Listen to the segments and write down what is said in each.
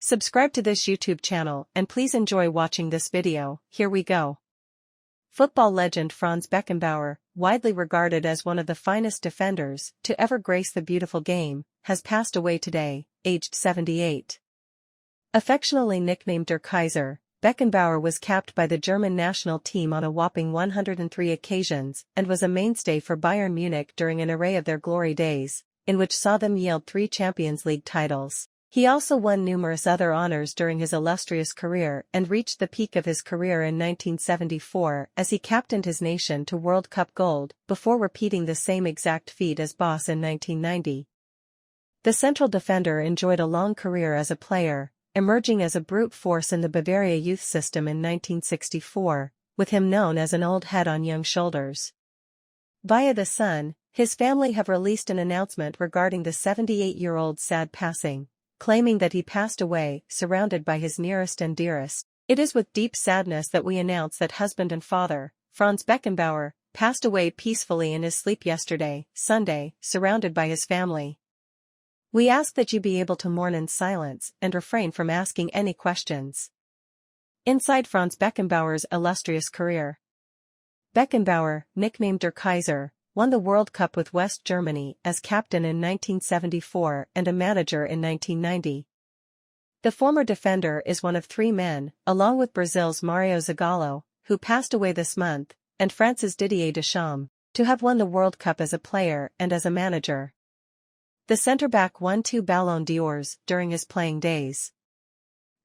Subscribe to this YouTube channel and please enjoy watching this video. Here we go. Football legend Franz Beckenbauer, widely regarded as one of the finest defenders to ever grace the beautiful game, has passed away today, aged 78. Affectionately nicknamed Der Kaiser, Beckenbauer was capped by the German national team on a whopping 103 occasions and was a mainstay for Bayern Munich during an array of their glory days, in which saw them yield 3 Champions League titles. He also won numerous other honors during his illustrious career and reached the peak of his career in 1974 as he captained his nation to World Cup gold, before repeating the same exact feat as boss in 1990. The central defender enjoyed a long career as a player, emerging as a brute force in the Bavaria youth system in 1964, with him known as an old head on young shoulders. Via The Sun, his family have released an announcement regarding the 78-year-old's sad passing, claiming that he passed away, surrounded by his nearest and dearest. It is with deep sadness that we announce that husband and father, Franz Beckenbauer, passed away peacefully in his sleep yesterday, Sunday, surrounded by his family. We ask that you be able to mourn in silence and refrain from asking any questions. Inside Franz Beckenbauer's illustrious career. Beckenbauer, nicknamed Der Kaiser, won the World Cup with West Germany as captain in 1974 and a manager in 1990. The former defender is one of 3 men, along with Brazil's Mario Zagallo, who passed away this month, and France's Didier Deschamps, to have won the World Cup as a player and as a manager. The centre-back won 2 Ballon d'Ors during his playing days.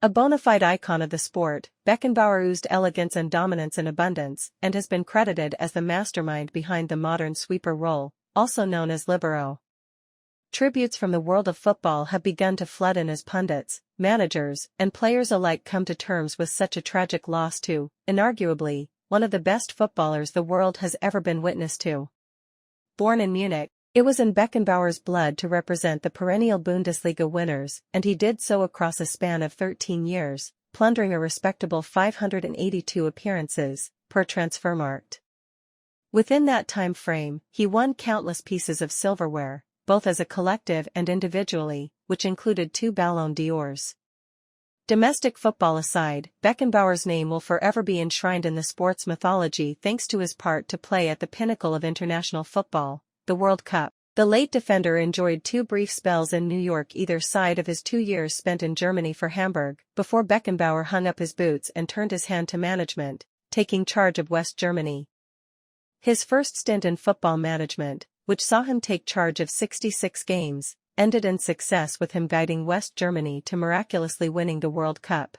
A bona fide icon of the sport, Beckenbauer oozed elegance and dominance in abundance and has been credited as the mastermind behind the modern sweeper role, also known as libero. Tributes from the world of football have begun to flood in as pundits, managers, and players alike come to terms with such a tragic loss to, inarguably, one of the best footballers the world has ever been witness to. Born in Munich, it was in Beckenbauer's blood to represent the perennial Bundesliga winners, and he did so across a span of 13 years, plundering a respectable 582 appearances, per Transfermarkt. Within that time frame, he won countless pieces of silverware, both as a collective and individually, which included 2 Ballon d'Ors. Domestic football aside, Beckenbauer's name will forever be enshrined in the sport's mythology thanks to his part to play at the pinnacle of international football, the World Cup. The late defender enjoyed 2 brief spells in New York either side of his 2 years spent in Germany for Hamburg, before Beckenbauer hung up his boots and turned his hand to management, taking charge of West Germany. His first stint in football management, which saw him take charge of 66 games, ended in success with him guiding West Germany to miraculously winning the World Cup.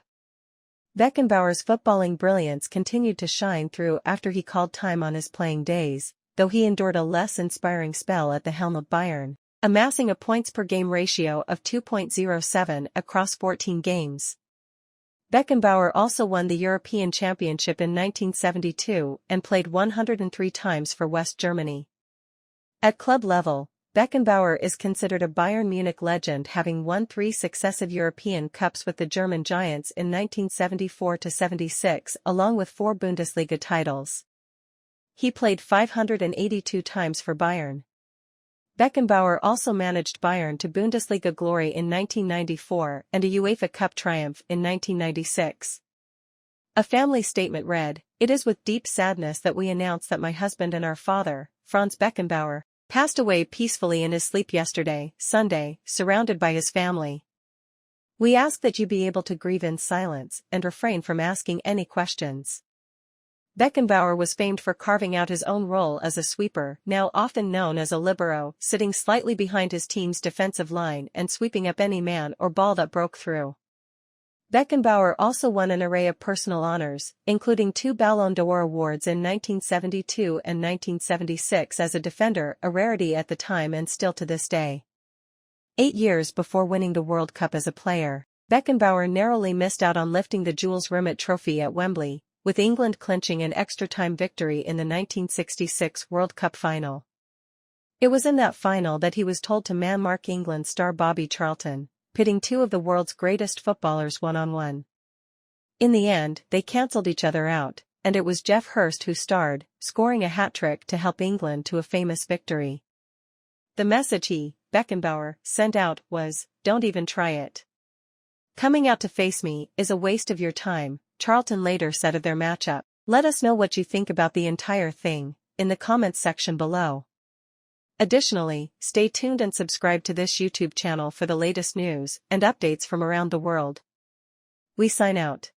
Beckenbauer's footballing brilliance continued to shine through after he called time on his playing days, though he endured a less inspiring spell at the helm of Bayern, amassing a points-per-game ratio of 2.07 across 14 games. Beckenbauer also won the European Championship in 1972 and played 103 times for West Germany. At club level, Beckenbauer is considered a Bayern Munich legend, having won 3 successive European Cups with the German Giants in 1974-76 along with 4 Bundesliga titles. He played 582 times for Bayern. Beckenbauer also managed Bayern to Bundesliga glory in 1994 and a UEFA Cup triumph in 1996. A family statement read, "It is with deep sadness that we announce that my husband and our father, Franz Beckenbauer, passed away peacefully in his sleep yesterday, Sunday, surrounded by his family. We ask that you be able to grieve in silence and refrain from asking any questions." Beckenbauer was famed for carving out his own role as a sweeper, now often known as a libero, sitting slightly behind his team's defensive line and sweeping up any man or ball that broke through. Beckenbauer also won an array of personal honors, including 2 Ballon d'Or awards in 1972 and 1976 as a defender, a rarity at the time and still to this day. 8 years before winning the World Cup as a player, Beckenbauer narrowly missed out on lifting the Jules Rimet Trophy at Wembley, with England clinching an extra-time victory in the 1966 World Cup final. It was in that final that he was told to man-mark England star Bobby Charlton, pitting 2 of the world's greatest footballers one-on-one. In the end, they cancelled each other out, and it was Geoff Hurst who starred, scoring a hat-trick to help England to a famous victory. The message he, Beckenbauer, sent out was, "Don't even try it." Coming out to face me is a waste of your time, Charlton later said of their matchup. Let us know what you think about the entire thing in the comments section below. Additionally, stay tuned and subscribe to this YouTube channel for the latest news and updates from around the world. We sign out.